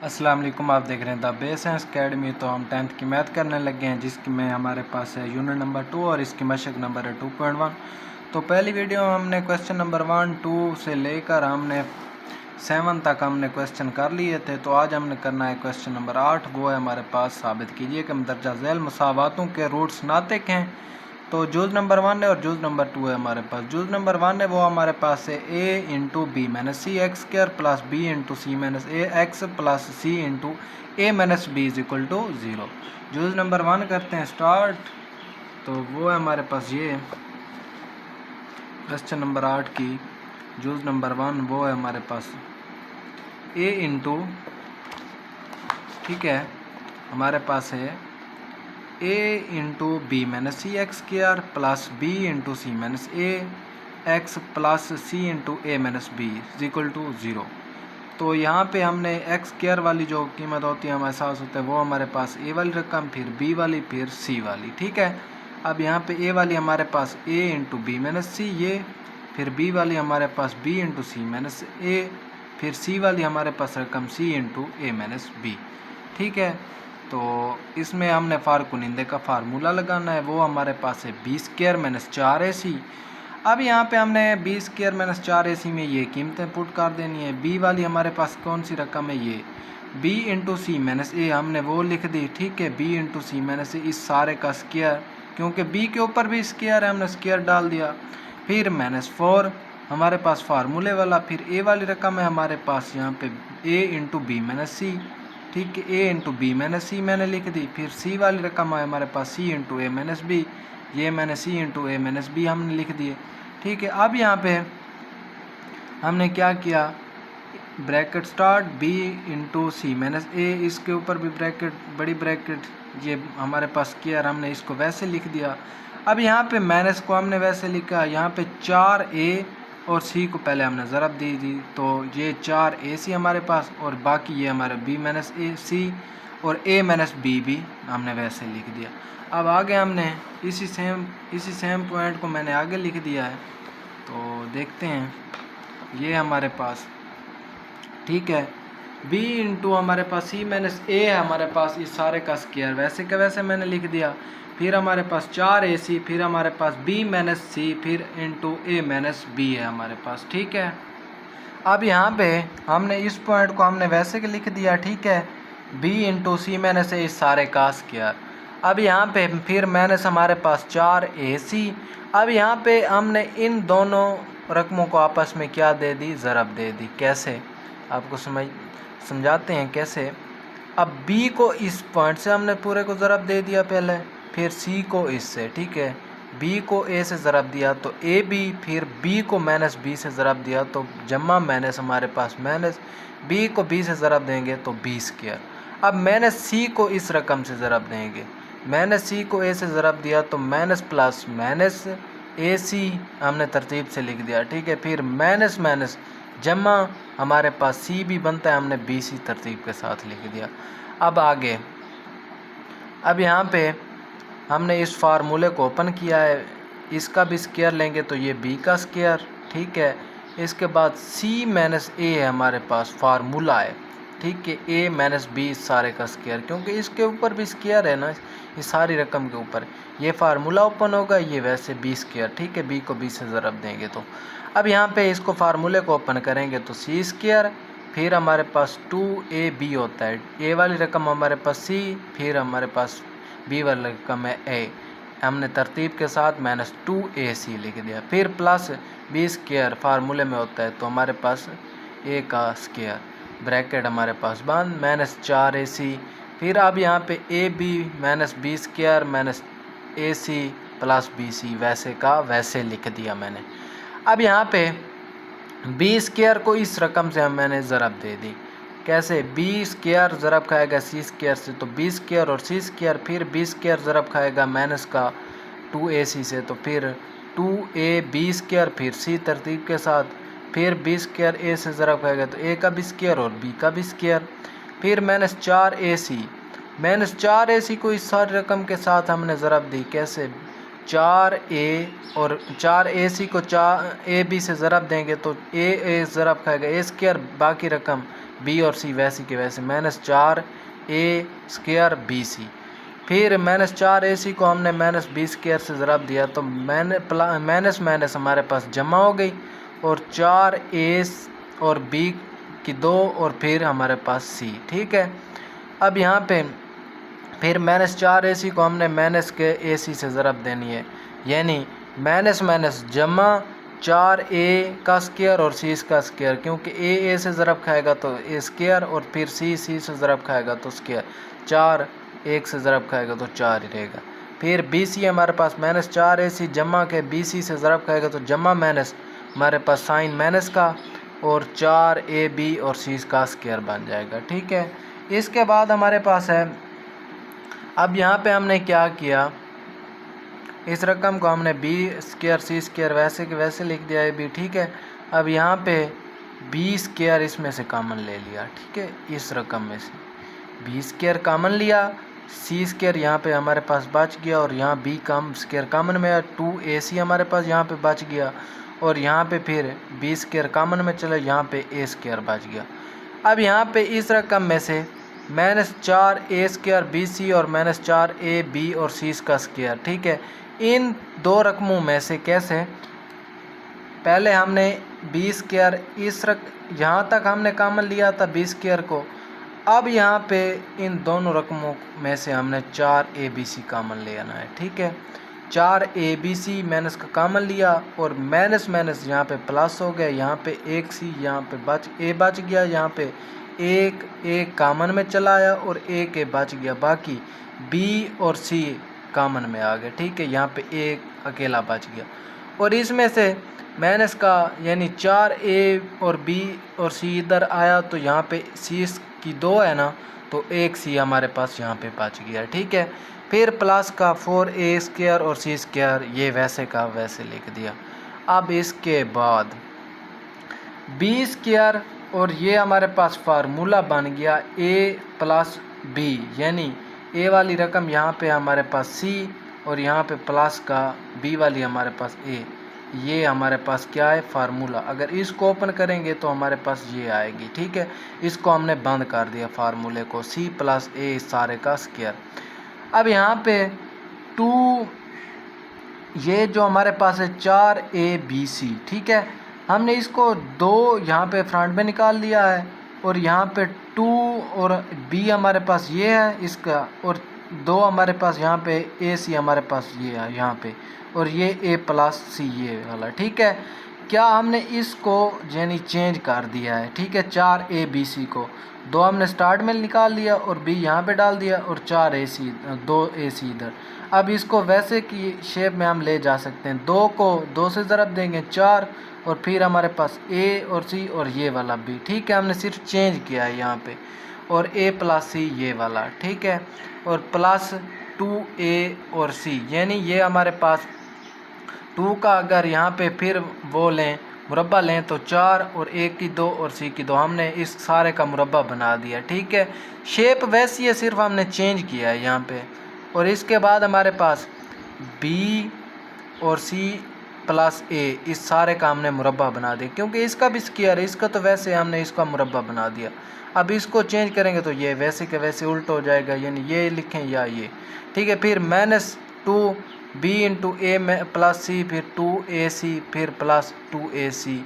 अस्सलाम वालेकुम। आप देख रहे हैं द बेस साइंस अकेडमी। तो हम 10th की मैथ करने लगे हैं, जिसकी में हमारे पास है यूनिट नंबर 2 और इसकी मशक नंबर है 2.1। तो पहली वीडियो में हमने क्वेश्चन नंबर 1, 2 से लेकर हमने 7 तक हमने क्वेश्चन कर लिए थे। तो आज हमने करना है क्वेश्चन नंबर 8। वो है हमारे पास साबित कीजिए कि मदरजा झैल मसावातों के रूट्स नातिक हैं। तो जुज़ नंबर 1 है और जुज़ नंबर 2 है हमारे पास। जुज़ नंबर 1 है वो हमारे पास है a into B minus C x square plus B into C minus A x plus C into A minus B is equal to 0। जुज़ नंबर 1 करते हैं स्टार्ट। तो वो है हमारे पास ये क्वेश्चन नंबर 8 की जुज़ नंबर 1 वो है हमारे पास a इंटू, ठीक है, हमारे पास है a into B minus C x square plus B into C minus A x plus C into A minus B is equal to 0। तो यहाँ पे हमने एक्स स्क्र वाली जो कीमत होती है हमारे साथ होता है वो हमारे पास ए वाली रकम, फिर बी वाली, फिर सी वाली, ठीक है। अब यहाँ पे ए वाली हमारे पास a इंटू बी माइनस सी ये, फिर बी वाली हमारे पास b इंटू सी माइनस ए, फिर सी वाली हमारे पास रकम c इंटू ए माइनस बी, ठीक है। तो इसमें हमने फार्कुनिंदे का फार्मूला लगाना है, वो हमारे पास है बी स्क्र माइनस 4ac। अब यहाँ पे हमने बी स्क्र माइनस 4ac में ये कीमतें पुट कर देनी है। बी वाली हमारे पास कौन सी रकम है, ये b इंटू सी माइनस ए हमने वो लिख दी, ठीक है। b इंटू सी माइनस ए इस सारे का स्क्र, क्योंकि b के ऊपर भी स्क्र है हमने स्क्र डाल दिया। फिर -4 हमारे पास फार्मूले वाला, फिर a वाली रकम है हमारे पास यहाँ पे a इंटू बी माइनस सी, ठीक है, a इंटू बी माइनस सी मैंने लिख दी। फिर c वाली रकम है हमारे पास c इंटू ए माइनस बी, ये मैंने c इंटू ए माइनस बी हमने लिख दिए, ठीक है। अब यहाँ पे हमने क्या किया, ब्रैकेट स्टार्ट b इंटू सी माइनस ए, इसके ऊपर भी ब्रैकेट, बड़ी ब्रैकेट, ये हमारे पास किया, हमने इसको वैसे लिख दिया। अब यहाँ पे माइनस को हमने वैसे लिखा, यहाँ पे 4a और c को पहले हमने ज़रब दी थी, तो ये 4ac हमारे पास, और बाकी ये हमारा b माइनस ए सी और a माइनस बी भी हमने वैसे लिख दिया। अब आगे हमने इसी सेम पॉइंट को मैंने आगे लिख दिया है। तो देखते हैं, ये हमारे पास, ठीक है, b इंटू हमारे पास c माइनस ए है हमारे पास, इस सारे का स्क्वायर वैसे का वैसे मैंने लिख दिया। फिर हमारे पास 4ac, फिर हमारे पास b माइनस सी, फिर इंटू ए माइनस बी है हमारे पास, ठीक है। अब यहाँ पे हमने इस पॉइंट को हमने वैसे के लिख दिया, ठीक है, b इंटू सी माइनस ए इस सारे का स्क्वायर। अब यहाँ पे फिर माइनस हमारे पास 4ac। अब यहाँ पे हमने इन दोनों रकमों को आपस में क्या दे दी, ज़रब दे दी। कैसे, आपको समझाते हैं कैसे। अब b को इस पॉइंट से हमने पूरे को ज़रब दे दिया पहले, फिर c को इससे, ठीक है, b को a से ज़रब दिया तो ab, फिर b को माइनस b से ज़रब दिया तो जमा माइनस हमारे पास माइनस, b को b से ज़रब देंगे तो b स्क्वायर। अब माइनस c को इस रकम से ज़रब देंगे, माइनस c को a से ज़रब दिया तो माइनस प्लस माइनस ac हमने तरतीब से लिख दिया, ठीक है। फिर माइनस माइनस जमा हमारे पास c भी बनता है, हमने bc तरतीब के साथ लिख दिया। अब आगे, अब यहाँ पे हमने इस फार्मूले को ओपन किया है, इसका भी स्क्वायर लेंगे तो ये b का स्क्वायर, ठीक है। इसके बाद c माइनस ए है हमारे पास, फार्मूला है, ठीक है, a माइनस बी इस सारे का स्क्वायर, क्योंकि इसके ऊपर भी स्क्वायर है ना, इस सारी रकम के ऊपर ये फार्मूला ओपन होगा, ये वैसे b स्क्वायर, ठीक है, b को b से ज़रब देंगे तो। अब यहाँ पे इसको फार्मूले को ओपन करेंगे तो c स्क्वायर, फिर हमारे पास 2ab होता है, a वाली रकम हमारे पास c, फिर हमारे पास b वाली रकम है a, हमने तरतीब के साथ माइनस 2ac लिख दिया। फिर प्लस b स्क्वायर फार्मूले में होता है तो हमारे पास a का स्क्वायर, ब्रैकेट हमारे पास बंद, माइनस 4ac। फिर अब यहाँ पे ab minus b square minus ac plus bc वैसे का वैसे लिख दिया मैंने। अब यहाँ पे b स्क्वायर को इस रकम से मैंने ज़रब दे दी। कैसे, b स्क्वायर ज़रब खाएगा c स्क्वायर से तो b स्क्वायर और c स्क्वायर, फिर b स्क्वायर ज़रब खाएगा माइनस का 2ac से तो फिर 2ab स्क्वायर, फिर c तरतीब के साथ, फिर b स्क्वायर a से ज़रब खाएगा तो a का भी स्क्वायर और b का भी स्क्वायर, फिर माइनस 4ac, माइनस 4ac को इस सारी रकम के साथ हमने ज़रब दी। कैसे, 4a और 4ac को 4ab से ज़रब देंगे तो a ज़रब खाएगा a स्क्वायर, बाकी रकम b और c वैसी के वैसे -4a² bc। फिर -4ac को हमने -b² से ज़रब दिया तो माइनस हमारे पास जमा हो गई और 4a और b की 2 और फिर हमारे पास c। ठीक है, अब यहाँ पे फिर -4ac को हमने -ac से ज़रब देनी है, यानी माइनस जमा 4a का स्क्वायर और c का स्क्वायर, क्योंकि a से ज़रब खाएगा तो a स्क्वायर और फिर c से ज़रब खाएगा तो स्क्वायर, 4 1 से ज़रब खाएगा तो 4 ही रहेगा। फिर bc हमारे पास -4ac जमा के bc से ज़रब खाएगा तो जमा माइनस हमारे पास साइन माइनस का और 4ab और c का स्क्वायर बन जाएगा। ठीक है, इसके बाद हमारे पास है, अब यहाँ पे हमने क्या किया, इस रकम को हमने b² c² वैसे के वैसे लिख दिया है b। ठीक है, अब यहाँ पे b² इसमें से कॉमन ले लिया। ठीक है, इस रकम में से b² कॉमन लिया, c² यहाँ पे हमारे पास बच गया और यहाँ b² कॉमन में 2ac हमारे पास यहाँ पे बच गया और यहाँ पे फिर b² कॉमन में चला, यहाँ पे a² बच गया। अब यहाँ पे इस रकम में से -4a² bc और -4ab और c का स्क्वायर। ठीक है, इन दो रकमों में से कैसे, पहले हमने b² यहाँ तक हमने कॉमन लिया था b² को, अब यहाँ पे इन दोनों रकमों में से हमने 4abc कॉमन लेना है। ठीक है, 4abc माइनस का कॉमन लिया और माइनस यहाँ पे प्लस हो गया, यहाँ पे 1c यहाँ पे बच गया, यहाँ पे एक कॉमन में चला आया और एक बच गया, बाकी b और c कॉमन में आ गए। ठीक है, यहाँ पे एक अकेला बच गया और इसमें से माइनस का यानी 4a और b और c इधर आया तो यहाँ पे c की 2 है ना, तो एक c हमारे पास यहाँ पे बच गया। ठीक है, फिर प्लस का 4a² और c² ये वैसे का वैसे लिख दिया। अब इसके बाद b² और ये हमारे पास फार्मूला बन गया a + b, यानी a वाली रकम यहाँ पे हमारे पास c और यहाँ पे प्लस का b वाली हमारे पास a, ये हमारे पास क्या है फार्मूला। अगर इसको ओपन करेंगे तो हमारे पास ये आएगी। ठीक है, इसको हमने बंद कर दिया फार्मूले को, c + a सारे का स्क्वायर। अब यहाँ पे 2 ये जो हमारे पास है 4abc। ठीक है, हमने इसको 2 यहाँ पे फ्रंट में निकाल लिया है और यहाँ पे 2 और b हमारे पास ये है इसका और 2 हमारे पास यहाँ पे ac हमारे पास ये है यहाँ पे और ये a + c ये वाला। ठीक है, क्या हमने इसको यानी चेंज कर दिया है। ठीक है, 4abc को 2 हमने स्टार्ट में निकाल लिया और b यहाँ पे डाल दिया और 2ac इधर। अब इसको वैसे की शेप में हम ले जा सकते हैं, 2 को 2 से ज़रब देंगे 4 और फिर हमारे पास a और c और ये वाला b। ठीक है, हमने सिर्फ चेंज किया है यहाँ पे और a + c ये वाला। ठीक है, और प्लस 2a और c, यानी ये हमारे पास 2 का अगर यहाँ पे फिर वो लें मुरब्बा लें तो 4 और a की 2 और c की 2, हमने इस सारे का मुरब्बा बना दिया। ठीक है, शेप वैसी है, सिर्फ हमने चेंज किया है यहाँ पे। और इसके बाद हमारे पास b और c + a इस सारे का हमने मुरब्बा बना दिया, क्योंकि इसका भी स्क्वायर है, इसका तो वैसे हमने इसका मुरब्बा बना दिया। अब इसको चेंज करेंगे तो ये वैसे के वैसे उल्ट हो जाएगा, यानी ये लिखें या ये। ठीक है, फिर -2b × a + c फिर 2ac फिर प्लस 2ac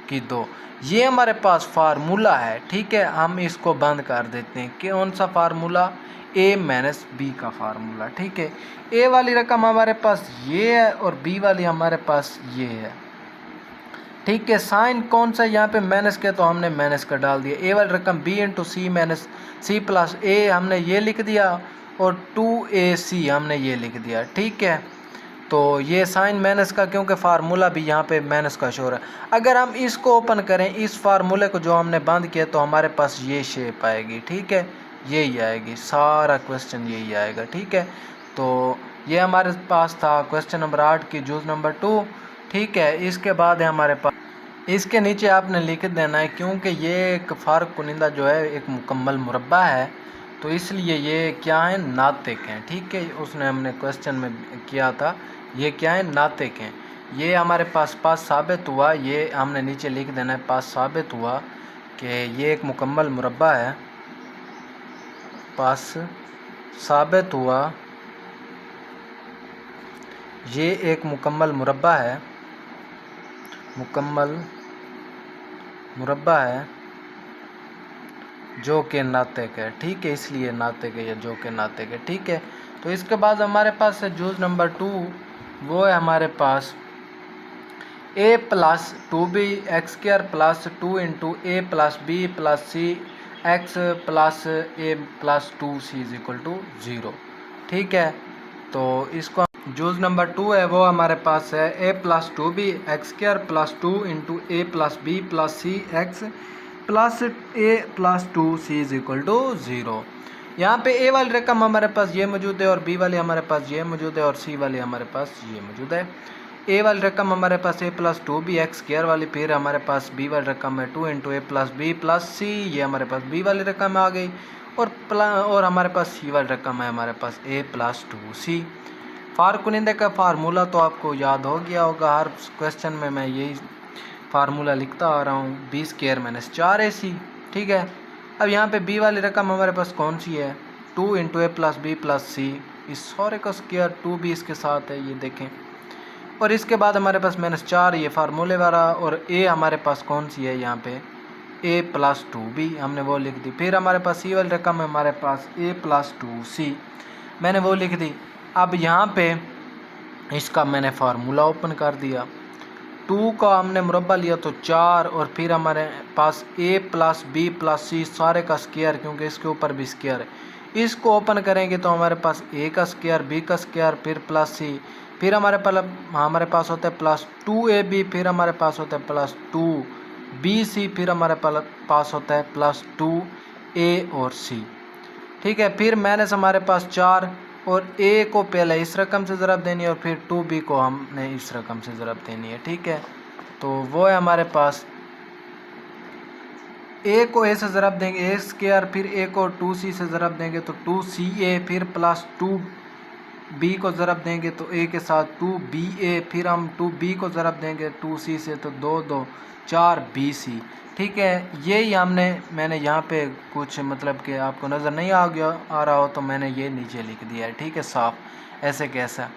की 2, ये हमारे पास फार्मूला है। ठीक है, हम इसको बंद कर देते हैं। कौन सा फार्मूला, a - b का फार्मूला। ठीक है, a वाली रकम हमारे पास ये है और b वाली हमारे पास ये है। ठीक है, साइन कौन सा यहाँ पे माइनस के तो हमने माइनस का डाल दिया। a वाली रकम b × c + a हमने ये लिख दिया और 2ac हमने ये लिख दिया। ठीक है, तो ये साइन माइनस का, क्योंकि फार्मूला भी यहाँ पे माइनस का शोर है। अगर हम इसको ओपन करें इस फार्मूले को जो हमने बंद किया तो हमारे पास ये शेप आएगी। ठीक है, यही आएगी, सारा क्वेश्चन यही आएगा। ठीक है, तो ये हमारे पास था क्वेश्चन नंबर 8 की जूज़ नंबर 2। ठीक है, इसके बाद है हमारे पास, इसके नीचे आपने लिख देना है, क्योंकि ये एक फ़र्क कुनिंदा जो है एक मुकम्मल मुरब्बा है तो इसलिए ये क्या है नातिक हैं। ठीक है, उसने हमने क्वेश्चन में किया था ये क्या है, नातिक हैं। ये हमारे पास साबित हुआ, ये हमने नीचे लिख देना है, पास साबित हुआ कि ये एक मुकम्मल मुरब्बा है। पास साबित हुआ ये एक मुकम्मल मुरब्बा है, मुकम्मल मुरब्बा है जो कि नातिक है। ठीक है, इसलिए नातिक है या जो कि नातिक है। ठीक है, तो इसके बाद हमारे पास है जूज नंबर 2, वो है हमारे पास a plus 2b x square plus 2 into a plus b plus c x plus a plus 2c is equal to 0। ठीक है, तो इसको जूज नंबर 2 है वो हमारे पास है a plus 2b x square plus 2 into a plus b plus c x plus a plus 2c is equal to 0। यहाँ पे ए वाली रकम हमारे पास ये मौजूद है और बी वाली हमारे पास ये मौजूद है और सी वाली हमारे पास ये मौजूद है। ए वाली रकम हमारे पास ए प्लस 2b एक्स स्क्वायर वाली, फिर हमारे पास बी वाली रकम है 2 into a plus b plus सी, ये हमारे पास बी वाली रकम आ गई। और हमारे पास सी वाली रकम है हमारे पास ए प्लस 2c। फार्कुनिंदे का फार्मूला तो आपको याद हो गया होगा, हर क्वेश्चन में मैं यही फार्मूला लिखता आ रहा हूँ, बी स्क्वायर माइनस 4ac। ठीक है, अब यहाँ पे बी वाली रकम हमारे पास कौन सी है, 2 into a plus b plus सी, इस सारे का स्क्वायर 2 भी इसके साथ है, ये देखें। और इसके बाद हमारे पास -4 ये फार्मूले वाला, और ए हमारे पास कौन सी है यहाँ पे, ए प्लस 2b हमने वो लिख दी। फिर हमारे पास सी वाली रकम है हमारे पास ए प्लस 2c, मैंने वो लिख दी। अब यहाँ पे इसका मैंने फार्मूला ओपन कर दिया, 2 का हमने मुरब्बा लिया तो 4, और फिर हमारे पास a प्लस बी प्लस सी सारे का स्क्वायर, क्योंकि इसके ऊपर भी स्क्वायर है, इसको ओपन करेंगे तो हमारे पास a का स्क्वायर, b का स्क्वायर, फिर प्लस सी, फिर हमारे पास होता है प्लस 2ab, फिर हमारे पास होता है प्लस 2bc, फिर हमारे पास होता है प्लस 2a और c। ठीक है, फिर माइनस हमारे पास 4, और a को पहले इस रकम से ज़रब देनी है और फिर 2b को हमने इस रकम से ज़रब देनी है। ठीक है, तो वो है हमारे पास a को a से ज़रब देंगे a स्क्वायर, फिर a को 2c से ज़रब देंगे तो 2ca, फिर प्लस 2b को ज़रब देंगे तो a के साथ 2ba, फिर हम 2b को ज़रब देंगे 2c से तो 2 4bc। ठीक है, यही मैंने यहाँ पे कुछ मतलब कि आपको नज़र नहीं आ रहा हो तो मैंने ये नीचे लिख दिया है। ठीक है, साफ ऐसे कैसा।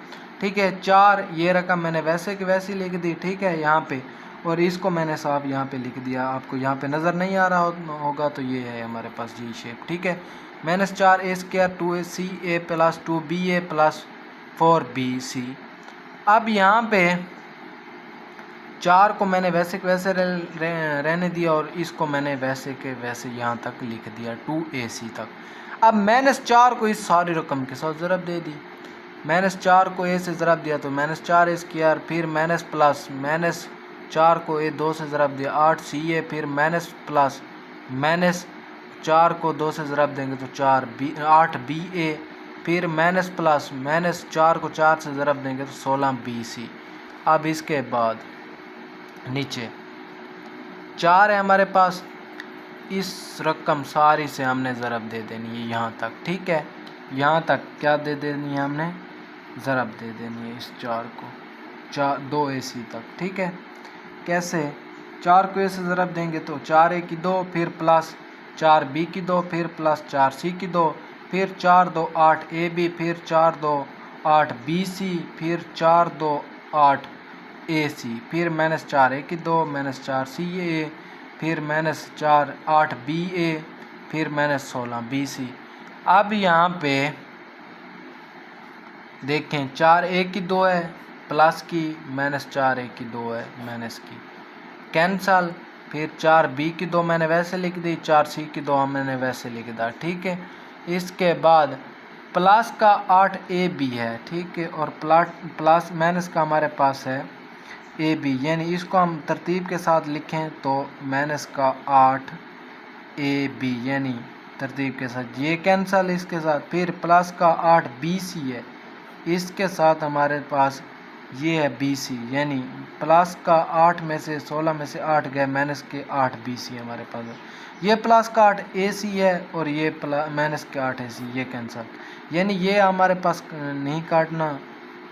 ठीक है, 4 ये रकम मैंने वैसे की वैसी लिख दी। ठीक है, यहाँ पे, और इसको मैंने साफ यहाँ पे लिख दिया, आपको यहाँ पे नज़र नहीं आ रहा होगा तो ये है हमारे पास जी शेप। ठीक है, -4 a square 2ac a plus 2ba plus 4bc। अब यहाँ पे 4 को मैंने वैसे के वैसे रहने दिया और इसको मैंने वैसे के वैसे यहाँ तक लिख दिया 2ac तक। अब -4 को इस सारी रकम के साथ ज़रब दे दी, -4 को a से ज़रब दिया तो -4 a स्क्वायर, फिर माइनस प्लस -4 को a 2 से ज़रब दिया 8ca, फिर माइनस प्लस -4 को 2 से ज़रब देंगे तो 8ba, फिर माइनस प्लस -4 को 4 से ज़रब देंगे तो 16bc। अब इसके बाद नीचे 4 है हमारे पास, इस रकम सारी से हमने ज़रब दे देनी है यहाँ तक। ठीक है, यहाँ तक क्या दे देनी है, हमने ज़रब दे देनी है इस 4 को 2ac तक। ठीक है, कैसे, 4 को a से ज़रब देंगे तो 4a की 2, फिर प्लस 4b की 2, फिर प्लस 4c की 2, फिर 4 2 8ab, फिर 4 2 8bc, फिर 4 2 8ac, फिर -4a की 2, -4ca, फिर -4 8ba, फिर -16bc। अब यहाँ पे देखें 4a की 2 है प्लस की, -4a की 2 है माइनस की, कैंसल, फिर 4b की 2 मैंने वैसे लिख दी, 4c की 2 मैंने वैसे लिख दा। ठीक है, इसके बाद प्लस का 8ab है। ठीक है, और प्लस माइनस का हमारे पास है ab, यानी इसको हम तरतीब के साथ लिखें तो माइनस का 8ab, यानी तरतीब के साथ ये कैंसल इसके साथ, फिर प्लस का 8bc है, इसके साथ हमारे पास ये है bc, यानी प्लस का 8 में से 16 में से 8 गए, माइनस के 8bc हमारे पास है। ये प्लस का 8ac है और ये माइनस के 8ac, ये कैंसल, यानी ये हमारे पास नहीं काटना,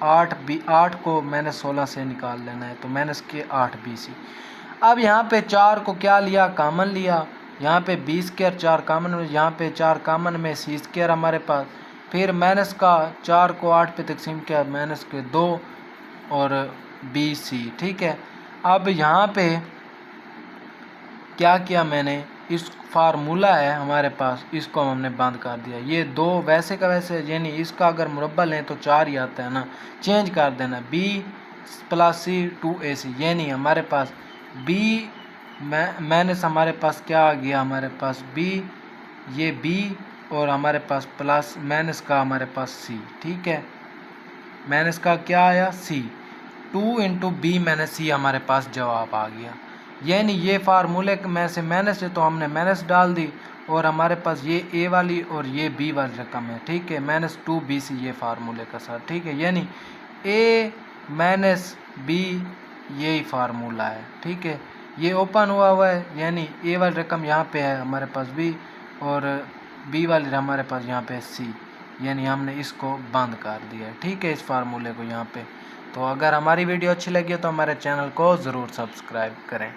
8 को -16 से निकाल लेना है, तो -8BC। अब यहाँ पे 4 को क्या लिया, कॉमन लिया, यहाँ पे B² 4 कॉमन में, यहाँ पे 4 कॉमन में C² हमारे पास, फिर माइनस का 4 को 8 पे तकसीम किया, -2 और BC। ठीक है, अब यहाँ पे क्या किया मैंने, इस फार्मूला है हमारे पास, इसको हमने बंद कर दिया। ये 2 वैसे का वैसे, यानी इसका अगर मुरब्बा लें तो 4 ही आता है ना, चेंज कर देना, B + C 2AC, यानी हमारे पास B माइनस हमारे पास क्या आ गया, हमारे पास B, ये B और हमारे पास प्लस माइनस का हमारे पास C। ठीक है, माइनस का क्या आया, C, 2 × B - C हमारे पास जवाब आ गया। यानी ये फार्मूले में से माइनस है तो हमने माइनस डाल दी, और हमारे पास ये A वाली और ये B वाली रकम है। ठीक है, -2BC ये फार्मूले का साथ। ठीक है, यानी A - B यही फार्मूला है। ठीक है, ये ओपन हुआ है, यानी A वाली रकम यहाँ पे है हमारे पास B, और B वाली हमारे पास यहाँ पे C, यानी हमने इसको बंद कर दिया है। ठीक है, इस फार्मूले को यहाँ पे। तो अगर हमारी वीडियो अच्छी लगी हो तो हमारे चैनल को ज़रूर सब्सक्राइब करें।